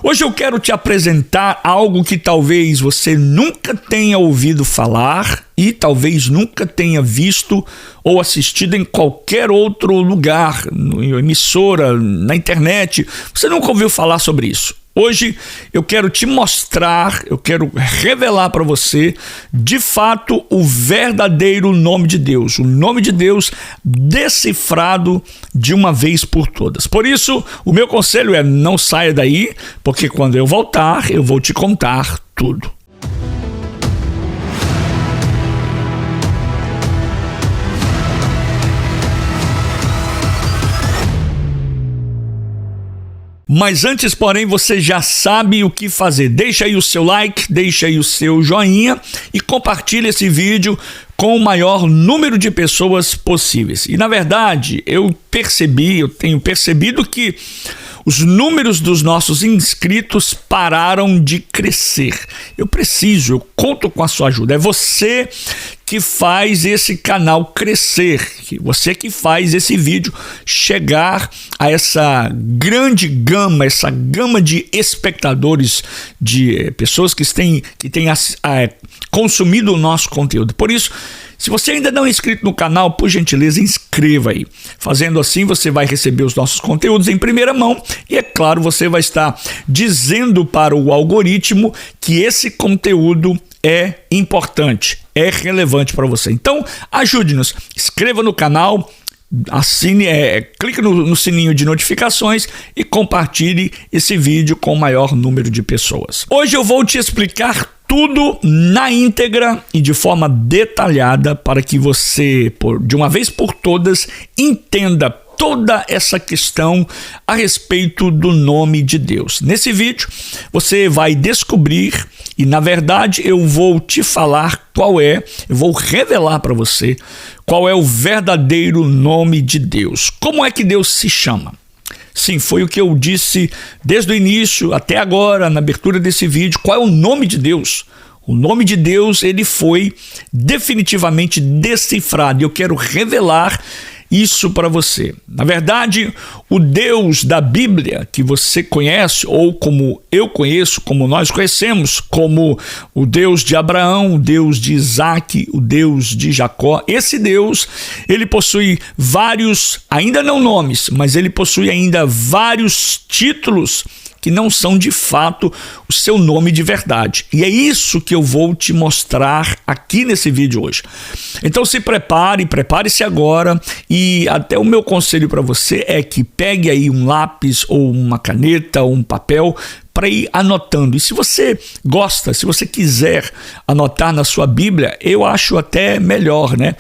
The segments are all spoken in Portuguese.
Hoje eu quero te apresentar algo que talvez você nunca tenha ouvido falar e talvez nunca tenha visto ou assistido em qualquer outro lugar, emissora, na internet. Você nunca ouviu falar sobre isso. Hoje eu quero te mostrar, eu quero revelar para você, de fato, o verdadeiro nome de Deus. O nome de Deus decifrado de uma vez por todas. Por isso, o meu conselho é: não saia daí, porque quando eu voltar, eu vou te contar tudo. Mas antes, porém, você já sabe o que fazer. Deixa aí o seu like, deixa aí o seu joinha e compartilha esse vídeo com o maior número de pessoas possíveis. E na verdade, eu tenho percebido que os números dos nossos inscritos pararam de crescer. Eu conto com a sua ajuda. É você que faz esse canal crescer, você que faz esse vídeo chegar a essa grande gama, essa gama de espectadores, de pessoas que têm consumido o nosso conteúdo. Por isso, se você ainda não é inscrito no canal, por gentileza, inscreva aí. Fazendo assim, você vai receber os nossos conteúdos em primeira mão e, é claro, você vai estar dizendo para o algoritmo que esse conteúdo é importante, é relevante para você. Então, ajude-nos, inscreva no canal, assine, clique no sininho de notificações e compartilhe esse vídeo com o maior número de pessoas. Hoje eu vou te explicar tudo na íntegra e de forma detalhada para que você, de uma vez por todas, entenda toda essa questão a respeito do nome de Deus. Nesse vídeo, você vai descobrir e, na verdade, eu vou te falar eu vou revelar para você qual é o verdadeiro nome de Deus. Como é que Deus se chama? Sim, foi o que eu disse desde o início até agora, na abertura desse vídeo. Qual é o nome de Deus? O nome de Deus, ele foi definitivamente decifrado. Eu quero revelar isso para você. Na verdade, o Deus da Bíblia que você conhece, ou como eu conheço, como nós conhecemos, como o Deus de Abraão, o Deus de Isaac, o Deus de Jacó, esse Deus, ele possui vários, ainda não nomes, mas ele possui ainda vários títulos que não são de fato o seu nome de verdade. E é isso que eu vou te mostrar aqui nesse vídeo hoje. Então prepare-se agora, e até o meu conselho para você é que pegue aí um lápis ou uma caneta ou um papel para ir anotando. E se você gosta, se você quiser anotar na sua Bíblia, eu acho até melhor, né?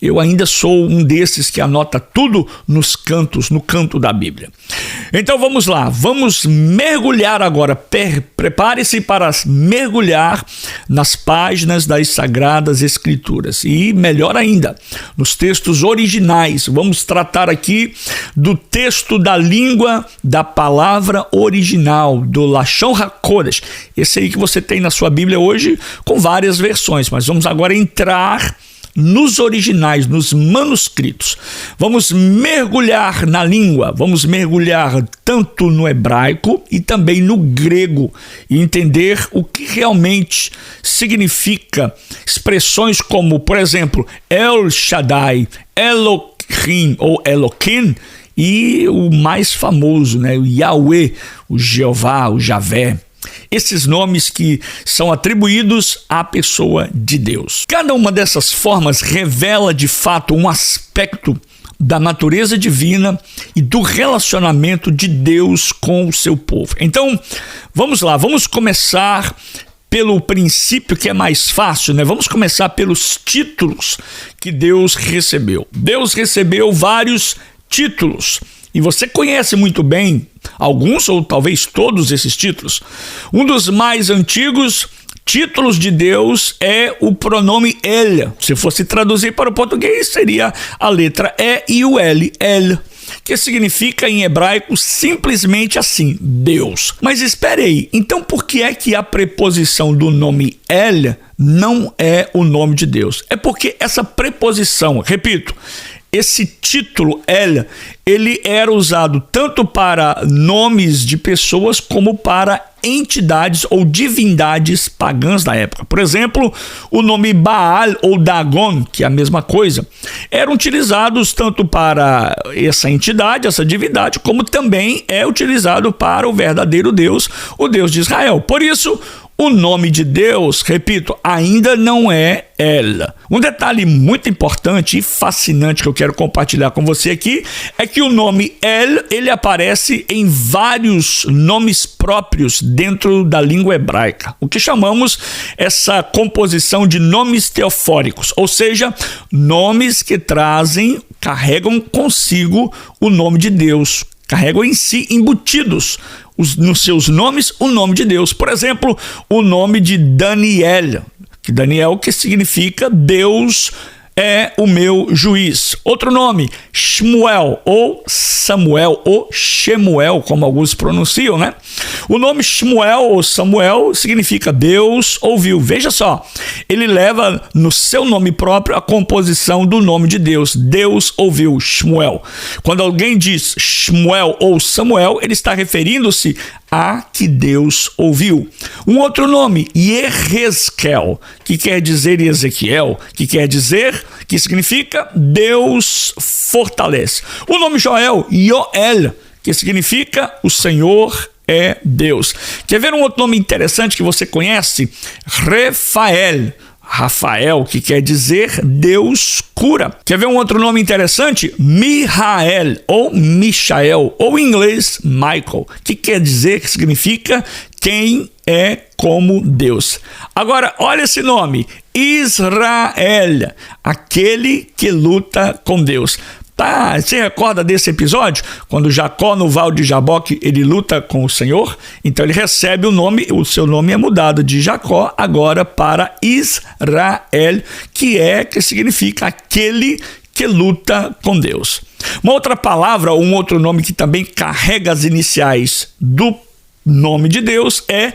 Eu ainda sou um desses que anota tudo nos cantos, no canto da Bíblia. Então vamos lá, vamos mergulhar agora. Prepare-se para mergulhar nas páginas das Sagradas Escrituras. E melhor ainda, nos textos originais. Vamos tratar aqui do texto da língua da palavra original, do Lashon HaKodesh. Esse aí que você tem na sua Bíblia hoje, com várias versões. Mas vamos agora entrar nos originais, nos manuscritos. Vamos mergulhar na língua, vamos mergulhar tanto no hebraico e também no grego e entender o que realmente significa expressões como, por exemplo, El Shaddai, Elohim ou Eloquim, e o mais famoso, né, o Yahweh, o Jeová, o Javé. Esses nomes que são atribuídos à pessoa de Deus. Cada uma dessas formas revela de fato um aspecto da natureza divina e do relacionamento de Deus com o seu povo. Então, vamos lá, vamos começar pelo princípio que é mais fácil, né? Vamos começar pelos títulos que Deus recebeu. Deus recebeu vários títulos. E você conhece muito bem alguns ou talvez todos esses títulos. Um dos mais antigos títulos de Deus é o pronome El. Se fosse traduzir para o português, seria a letra E e o L, El, que significa em hebraico simplesmente assim, Deus. Mas espere aí, então por que é que a preposição do nome El não é o nome de Deus? É porque essa preposição, repito, esse título El, ele era usado tanto para nomes de pessoas como para entidades ou divindades pagãs da época. Por exemplo, o nome Baal ou Dagon, que é a mesma coisa, eram utilizados tanto para essa entidade, essa divindade, como também é utilizado para o verdadeiro Deus, o Deus de Israel. Por isso, o nome de Deus, repito, ainda não é El. Um detalhe muito importante e fascinante que eu quero compartilhar com você aqui é que o nome El, ele aparece em vários nomes próprios dentro da língua hebraica, o que chamamos essa composição de nomes teofóricos, ou seja, nomes que carregam consigo o nome de Deus, carregam em si embutidos nos seus nomes o nome de Deus. Por exemplo, o nome de Daniel, que significa Deus é o meu juiz. Outro nome, Shmuel ou Samuel ou Shemuel, como alguns pronunciam, né? O nome Shmuel ou Samuel significa Deus ouviu. Veja só, ele leva no seu nome próprio a composição do nome de Deus. Deus ouviu, Shmuel. Quando alguém diz Shmuel ou Samuel, ele está referindo-se a que Deus ouviu. Um outro nome, Yehezkel, que quer dizer Ezequiel, que significa Deus fortalece. O nome Joel, Yoel, que significa o Senhor é Deus. Quer ver um outro nome interessante que você conhece? Rafael, que quer dizer Deus cura. Quer ver um outro nome interessante? Mihael ou Michael, ou em inglês Michael, que significa quem é como Deus. Agora, olha esse nome, Israel, aquele que luta com Deus. Você recorda desse episódio? Quando Jacó, no Val de Jaboque, ele luta com o Senhor, então ele recebe o seu nome é mudado de Jacó agora para Israel, que significa aquele que luta com Deus. Uma outra palavra, um outro nome que também carrega as iniciais do nome de Deus é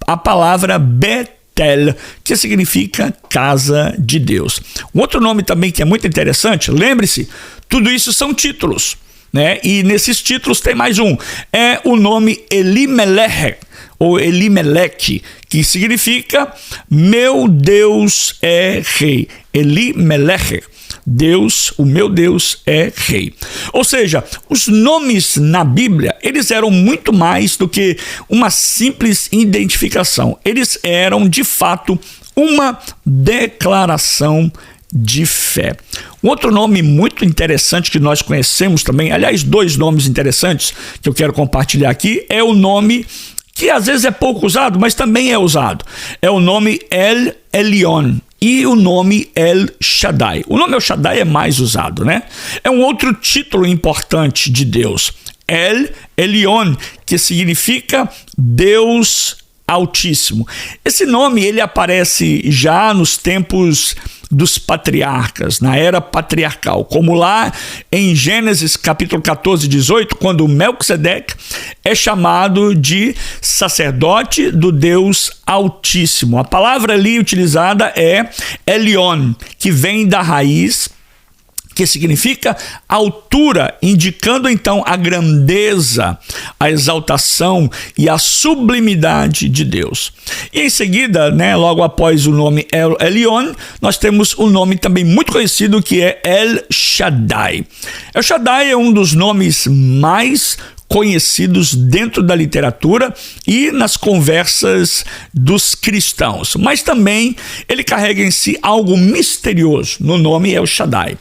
a palavra Betel, que significa casa de Deus. Um outro nome também que é muito interessante, lembre-se, tudo isso são títulos, né? E nesses títulos tem mais um, é o nome Elimelech, ou Elimelech, que significa meu Deus é rei. Elimelech, Deus, o meu Deus é rei. Ou seja, os nomes na Bíblia, eles eram muito mais do que uma simples identificação. Eles eram, de fato, uma declaração de fé. Um outro nome muito interessante que nós conhecemos também, aliás, dois nomes interessantes que eu quero compartilhar aqui, é o nome que às vezes é pouco usado, mas também é usado. É o nome El Elyon e o nome El Shaddai. O nome El Shaddai é mais usado, né? É um outro título importante de Deus. El Elyon, que significa Deus Altíssimo. Esse nome ele aparece já nos tempos dos patriarcas, na era patriarcal, como lá em Gênesis capítulo 14, 18, quando Melquisedeque é chamado de sacerdote do Deus Altíssimo. A palavra ali utilizada é Elion, que vem da raiz que significa altura, indicando então a grandeza, a exaltação e a sublimidade de Deus. E em seguida, logo após o nome El Elyon, nós temos um nome também muito conhecido que é El Shaddai. El Shaddai é um dos nomes mais conhecidos dentro da literatura e nas conversas dos cristãos, mas também ele carrega em si algo misterioso no nome El Shaddai.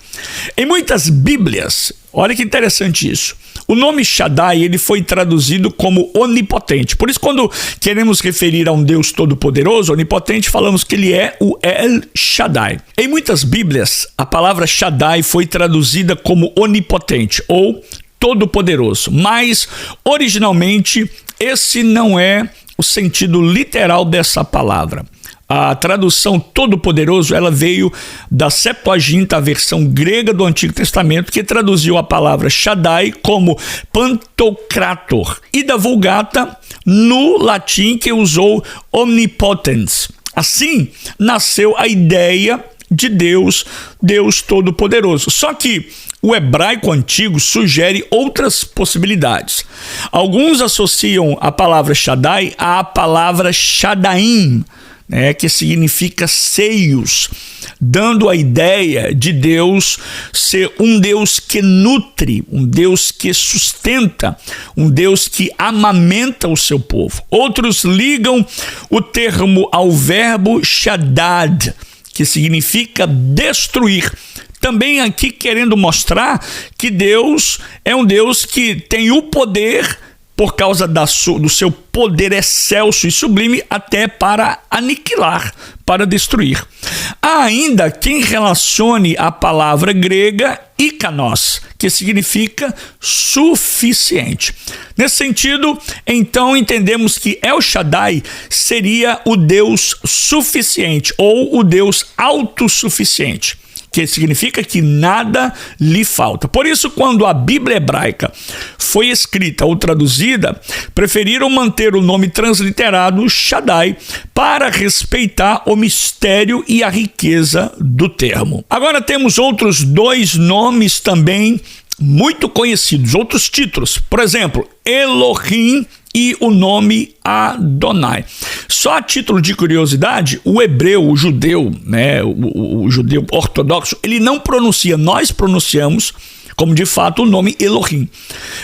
Em muitas Bíblias, olha que interessante isso, o nome Shaddai ele foi traduzido como onipotente. Por isso, quando queremos referir a um Deus todo-poderoso, onipotente, falamos que ele é o El Shaddai. Em muitas Bíblias, a palavra Shaddai foi traduzida como onipotente ou todo-poderoso, mas originalmente esse não é o sentido literal dessa palavra. A tradução todo-poderoso ela veio da Septuaginta, a versão grega do Antigo Testamento, que traduziu a palavra Shaddai como Pantocrator, e da Vulgata no latim, que usou omnipotens. Assim nasceu a ideia de Deus, Deus Todo-Poderoso. Só que o hebraico antigo sugere outras possibilidades. Alguns associam a palavra Shaddai à palavra Shadaim, que significa seios, dando a ideia de Deus ser um Deus que nutre, um Deus que sustenta, um Deus que amamenta o seu povo. Outros ligam o termo ao verbo Shaddad, que significa destruir. Também aqui querendo mostrar que Deus é um Deus que tem o poder, por causa do seu poder excelso e sublime, até para aniquilar, para destruir. Há ainda quem relacione a palavra grega ikanos, que significa suficiente. Nesse sentido, então, entendemos que El Shaddai seria o Deus suficiente ou o Deus autossuficiente, que significa que nada lhe falta. Por isso, quando a Bíblia hebraica foi escrita ou traduzida, preferiram manter o nome transliterado Shaddai para respeitar o mistério e a riqueza do termo. Agora temos outros dois nomes também muito conhecidos, outros títulos. Por exemplo, Elohim e o nome Adonai. Só a título de curiosidade, o hebreu, o judeu, o judeu ortodoxo, ele não pronuncia, nós pronunciamos como de fato o nome Elohim.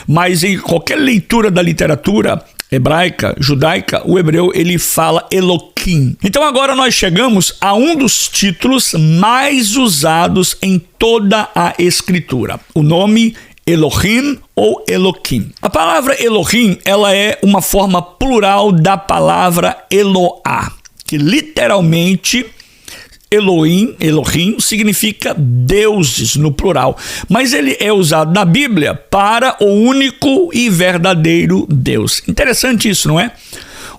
Mas em qualquer leitura da literatura hebraica, judaica, o hebreu ele fala Eloquim. Então agora nós chegamos a um dos títulos mais usados em toda a escritura. O nome Elohim ou Eloquim. A palavra Elohim, ela é uma forma plural da palavra Eloá, que literalmente Elohim significa deuses no plural, mas ele é usado na Bíblia para o único e verdadeiro Deus. Interessante isso, não é?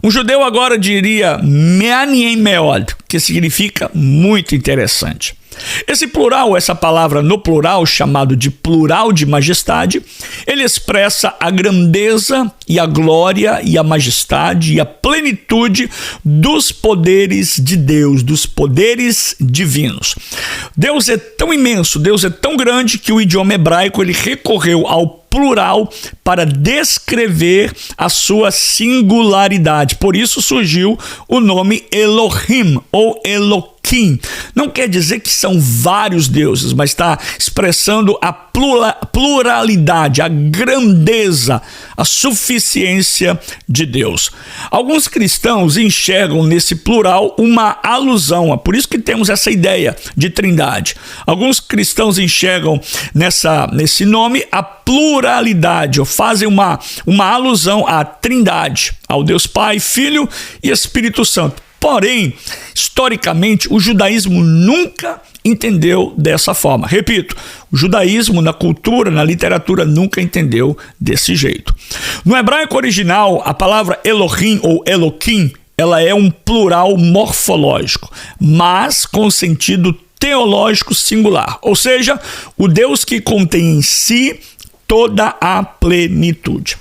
Um judeu agora diria Me'anien Meod, que significa muito interessante. Esse plural, essa palavra no plural, chamado de plural de majestade, ele expressa a grandeza e a glória e a majestade e a plenitude dos poderes de Deus, dos poderes divinos. Deus é tão imenso, Deus é tão grande que o idioma hebraico ele recorreu ao plural para descrever a sua singularidade. Por isso surgiu o nome Elohim ou Eloquim. Não quer dizer que são vários deuses, mas está expressando a pluralidade, a grandeza, a suficiência de Deus. Alguns cristãos enxergam nesse plural uma alusão, por isso que temos essa ideia de trindade. Alguns cristãos enxergam nesse nome a pluralidade, ou fazem uma alusão à trindade, ao Deus Pai, Filho e Espírito Santo. Porém, historicamente, o judaísmo nunca entendeu dessa forma. Repito, o judaísmo na cultura, na literatura, nunca entendeu desse jeito. No hebraico original, a palavra Elohim ou Eloquim, ela é um plural morfológico, mas com sentido teológico singular, ou seja, o Deus que contém em si toda a plenitude.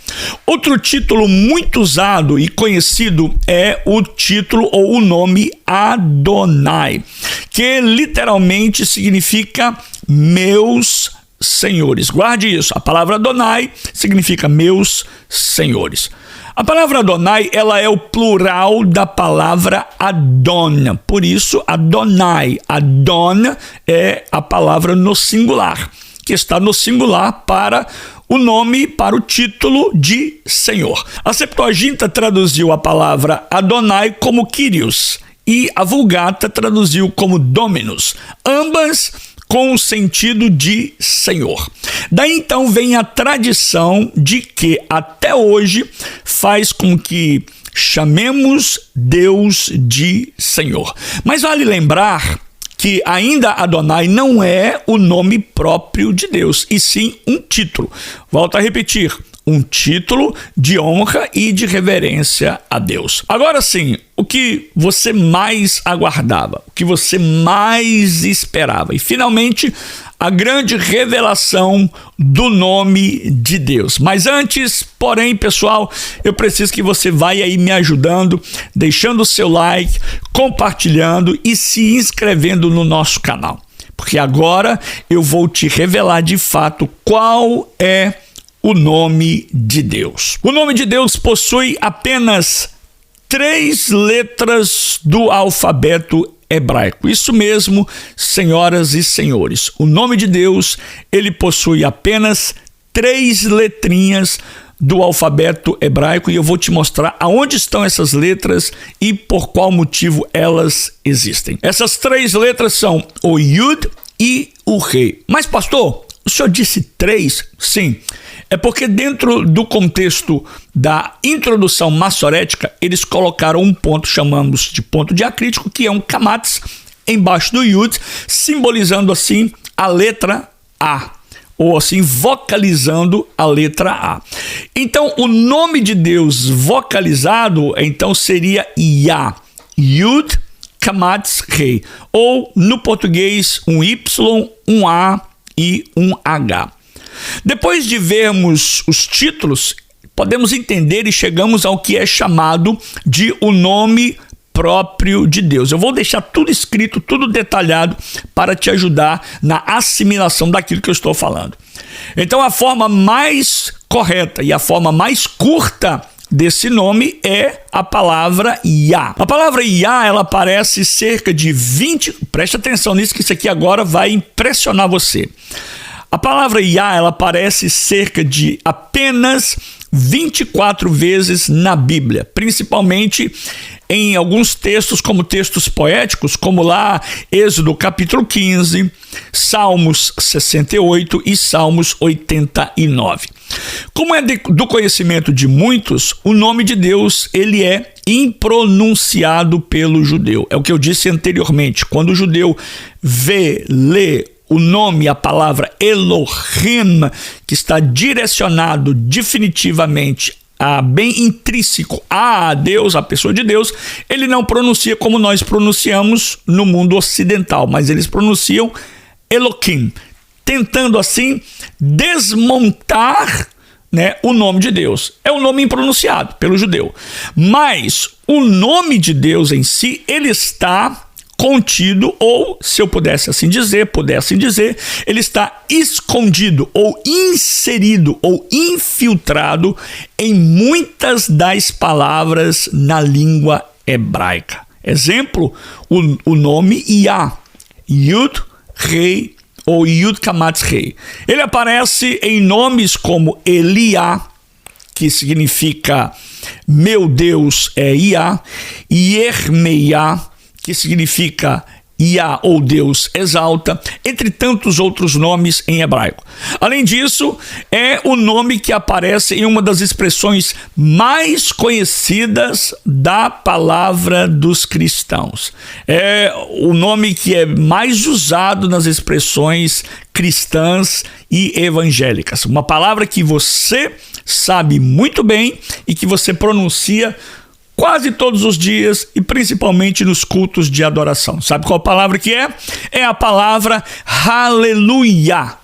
Outro título muito usado e conhecido é o título ou o nome Adonai, que literalmente significa meus senhores. Guarde isso, a palavra Adonai significa meus senhores. A palavra Adonai, ela é o plural da palavra Adon, por isso Adonai. Adon é a palavra no singular, que está no singular para o nome, para o título de Senhor. A Septuaginta traduziu a palavra Adonai como Kyrios e a Vulgata traduziu como Dominus, ambas com o sentido de Senhor. Daí então vem a tradição de que até hoje faz com que chamemos Deus de Senhor. Mas vale lembrar que ainda Adonai não é o nome próprio de Deus, e sim um título. Volto a repetir, um título de honra e de reverência a Deus. Agora sim, o que você mais aguardava, o que você mais esperava, e finalmente a grande revelação do nome de Deus. Mas antes, porém, pessoal, eu preciso que você vá aí me ajudando, deixando o seu like, compartilhando e se inscrevendo no nosso canal. porque agora eu vou te revelar de fato qual é o nome de Deus. O nome de Deus possui apenas 3 letras do alfabeto hebraico. Isso mesmo, senhoras e senhores. O nome de Deus, ele possui apenas 3 letrinhas do alfabeto hebraico, e eu vou te mostrar aonde estão essas letras e por qual motivo elas existem. Essas 3 letras são o Yud e o Rei. Mas, pastor, o senhor disse 3? Sim. É porque dentro do contexto da introdução massorética, eles colocaram um ponto, chamamos de ponto diacrítico, que é um kamatz embaixo do Yud, simbolizando assim a letra A, ou assim vocalizando a letra A. Então, o nome de Deus vocalizado, então, seria Yah, Yud, Kamatz, Rei, ou no português um Y, um A e um H. Depois de vermos os títulos, podemos entender e chegamos ao que é chamado de o nome próprio de Deus. Eu vou deixar tudo escrito, tudo detalhado para te ajudar na assimilação daquilo que eu estou falando. Então, a forma mais correta e a forma mais curta desse nome é a palavra Yah. A palavra Yah, ela aparece cerca de 20... Preste atenção nisso, que isso aqui agora vai impressionar você. A palavra Yah, ela aparece cerca de apenas 24 vezes na Bíblia, principalmente em alguns textos, como textos poéticos, como lá Êxodo capítulo 15, Salmos 68 e Salmos 89. Como é do conhecimento de muitos, o nome de Deus, ele é impronunciado pelo judeu. É o que eu disse anteriormente. Quando o judeu lê o nome, a palavra Elohim, que está direcionado definitivamente bem intrínseco a Deus, a pessoa de Deus, ele não pronuncia como nós pronunciamos no mundo ocidental, mas eles pronunciam Elohim, tentando assim desmontar, o nome de Deus. É um nome impronunciado pelo judeu, mas o nome de Deus em si, ele está contido, ou, se eu pudesse assim dizer, ele está escondido, ou inserido, ou infiltrado em muitas das palavras na língua hebraica. Exemplo, o nome Yah, Yud, Rei, ou Yud Kamatz Rei. Ele aparece em nomes como Eliá, que significa meu Deus é Yah, e Yermeiá, que significa Yah, ou Deus exalta, entre tantos outros nomes em hebraico. Além disso, é o nome que aparece em uma das expressões mais conhecidas da palavra dos cristãos. É o nome que é mais usado nas expressões cristãs e evangélicas. Uma palavra que você sabe muito bem e que você pronuncia quase todos os dias e principalmente nos cultos de adoração. Sabe qual palavra que é? É a palavra Aleluia,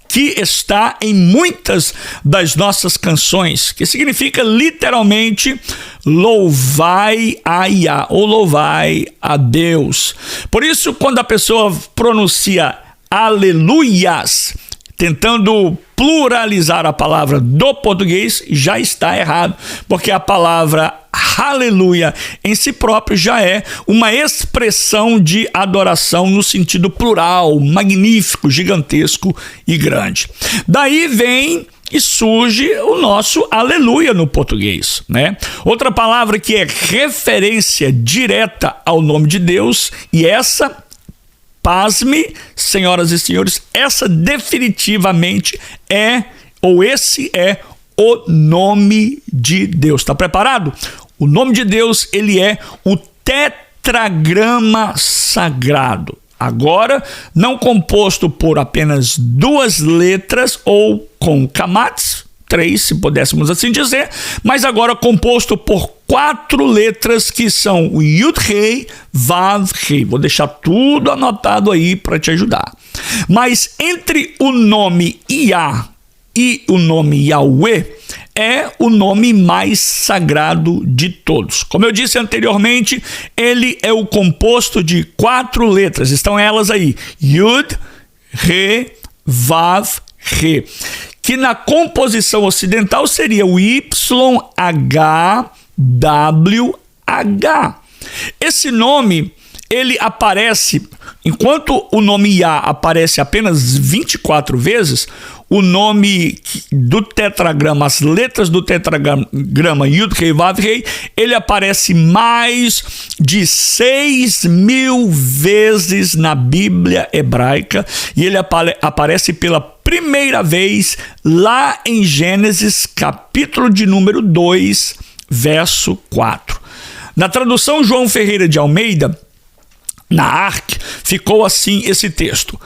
que está em muitas das nossas canções, que significa literalmente louvai a Yah, ou louvai a Deus. Por isso, quando a pessoa pronuncia aleluias, tentando pluralizar a palavra do português, já está errado, porque a palavra aleluia em si próprio já é uma expressão de adoração no sentido plural, magnífico, gigantesco e grande. Daí vem e surge o nosso aleluia no português, Outra palavra que é referência direta ao nome de Deus, e essa, pasme, senhoras e senhores, essa definitivamente esse é o nome de Deus. Está preparado? O nome de Deus, ele é o tetragrama sagrado. Agora, não composto por apenas 2 letras ou com kamatz, 3, se pudéssemos assim dizer, mas agora composto por 4 letras que são o Yud Rei, Vav Rei. Vou deixar tudo anotado aí para te ajudar. Mas entre o nome Yah e o nome Yahweh é o nome mais sagrado de todos. Como eu disse anteriormente, ele é o composto de 4 letras. Estão elas aí: Yud, Re, Vav, Re. Que na composição ocidental seria o YHWH. Esse nome, ele aparece, enquanto o nome Yah aparece apenas 24 vezes, o nome do tetragrama, as letras do tetragrama Yud, Rei, Vav, Rei, ele aparece mais de 6.000 vezes na Bíblia hebraica, e ele aparece pela primeira vez lá em Gênesis, capítulo de número 2, verso 4. Na tradução João Ferreira de Almeida, na ARC, ficou assim esse texto: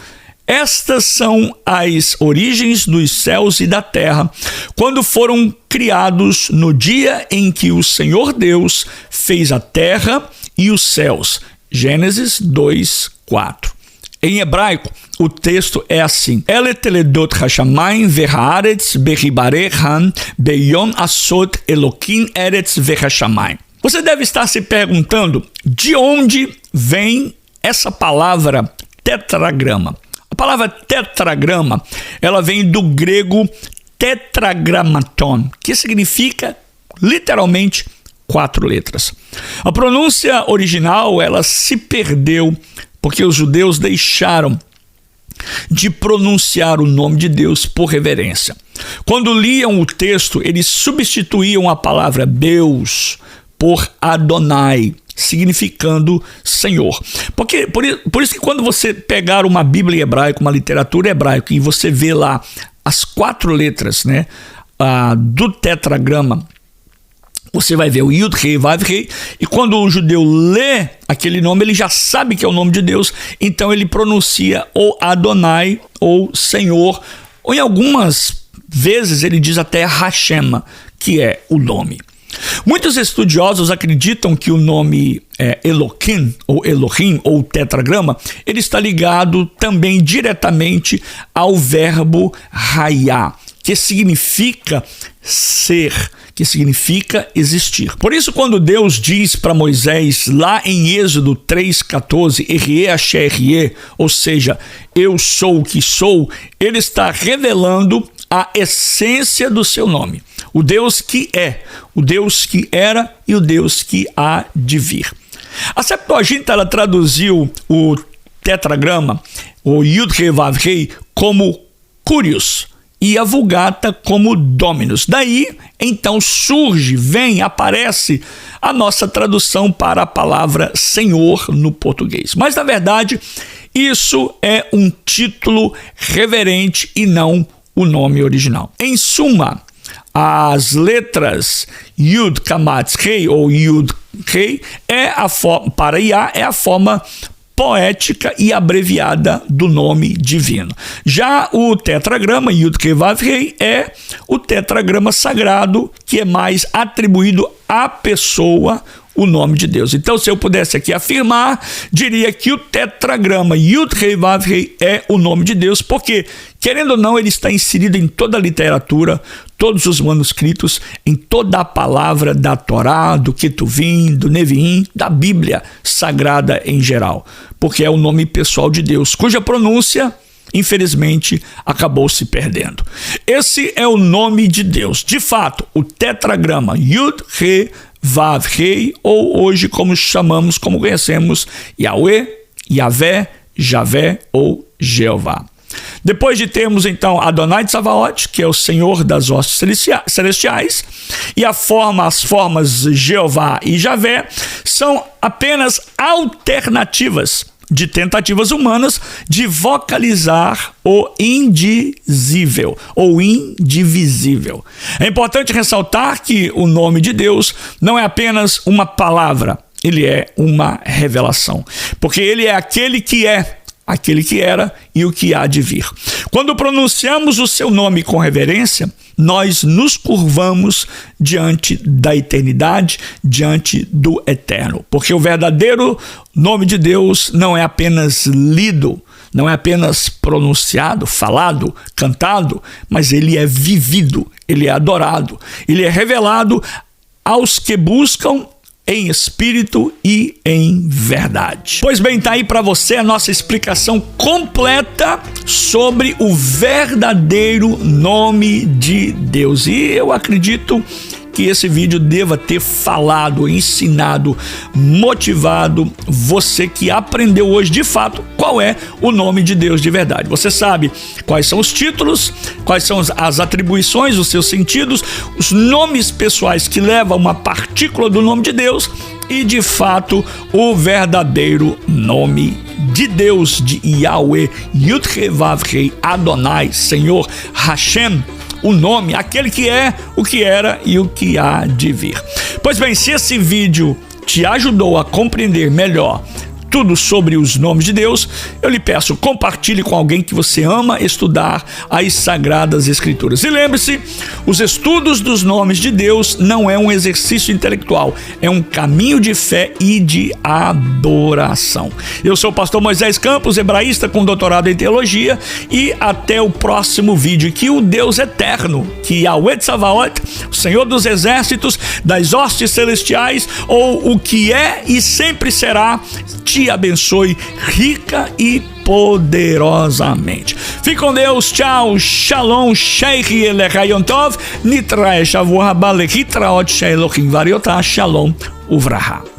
estas são as origens dos céus e da terra, quando foram criados no dia em que o Senhor Deus fez a terra e os céus. Gênesis 2, 4. Em hebraico, o texto é assim: Ele teledot hashamayim vehaaretz beribare han beyom asot elokim eretz vehashamayim. Você deve estar se perguntando de onde vem essa palavra tetragrama. A palavra tetragrama, ela vem do grego tetragrammaton, que significa literalmente 4 letras. A pronúncia original, ela se perdeu porque os judeus deixaram de pronunciar o nome de Deus por reverência. Quando liam o texto, eles substituíam a palavra Deus por Adonai, significando Senhor. Por isso que quando você pegar uma Bíblia hebraica, uma literatura hebraica, e você vê lá as 4 letras, né, do tetragrama, você vai ver o Yud, Rei, Vav, Rei, e quando o judeu lê aquele nome, ele já sabe que é o nome de Deus, então ele pronuncia ou Adonai ou Senhor, ou em algumas vezes ele diz até Hashem, que é o nome. Muitos estudiosos acreditam que o nome Eloquim, ou Elohim, ou tetragrama, ele está ligado também diretamente ao verbo Hayá, que significa ser, que significa existir. Por isso, quando Deus diz para Moisés, lá em Êxodo 3,14, Erie Asher Erie, ou seja, eu sou o que sou, ele está revelando a essência do seu nome. O Deus que é, o Deus que era e o Deus que há de vir. A Septuaginta, ela traduziu o tetragrama, o Yud Rei Vav Rei, como Curios, e a Vulgata como Dominus. Daí, então, aparece a nossa tradução para a palavra Senhor no português. Mas, na verdade, isso é um título reverente e não o nome original. Em suma, as letras Yud Kamatz Rei ou Yud Rei para Yah é a forma poética e abreviada do nome divino. Já o tetragrama Yud Kei Vav Rei é o tetragrama sagrado que é mais atribuído à pessoa, o nome de Deus. Então, se eu pudesse aqui afirmar, diria que o tetragrama Yud Kei Vav Rei é o nome de Deus, porque, querendo ou não, ele está inserido em toda a literatura, todos os manuscritos, em toda a palavra da Torá, do Ketuvim, do Neviim, da Bíblia Sagrada em geral, porque é o nome pessoal de Deus, cuja pronúncia, infelizmente, acabou se perdendo. Esse é o nome de Deus. De fato, o tetragrama Yud Re Vav Rei, ou hoje como chamamos, como conhecemos, Yahweh, Yavé, Javé ou Jeová. Depois de termos então Adonai Tsavaot, que é o Senhor das hostes celestiais, e as formas Jeová e Javé são apenas alternativas de tentativas humanas de vocalizar o indizível ou indivisível. É importante ressaltar que o nome de Deus não é apenas uma palavra, ele é uma revelação, porque ele é aquele que é, aquele que era e o que há de vir. Quando pronunciamos o seu nome com reverência, nós nos curvamos diante da eternidade, diante do eterno. Porque o verdadeiro nome de Deus não é apenas lido, não é apenas pronunciado, falado, cantado, mas ele é vivido, ele é adorado, ele é revelado aos que buscam em espírito e em verdade. Pois bem, tá aí para você a nossa explicação completa sobre o verdadeiro nome de Deus. E eu acredito que esse vídeo deva ter falado, ensinado, motivado você que aprendeu hoje de fato qual é o nome de Deus de verdade. Você sabe quais são os títulos, quais são as atribuições, os seus sentidos, os nomes pessoais que levam uma partícula do nome de Deus e de fato o verdadeiro nome de Deus, de Yahweh, Yud-Heh-Vav-Heh, Adonai, Senhor, Hashem, o nome, aquele que é, o que era e o que há de vir. Pois bem, se esse vídeo te ajudou a compreender melhor tudo sobre os nomes de Deus, eu lhe peço, compartilhe com alguém que você ama estudar as Sagradas Escrituras. E lembre-se, os estudos dos nomes de Deus não é um exercício intelectual, é um caminho de fé e de adoração. Eu sou o pastor Moisés Campos, hebraísta com doutorado em teologia, e até o próximo vídeo. Que o Deus eterno, que Yahweh Tsavaot, o Senhor dos exércitos, das hostes celestiais, ou o que é e sempre será, te abençoe rica e poderosamente. Fique com Deus, tchau, shalom, sheikh elechayon tov, nitrae shavua haba lehitraot she'elohim variotah, shalom uvraha.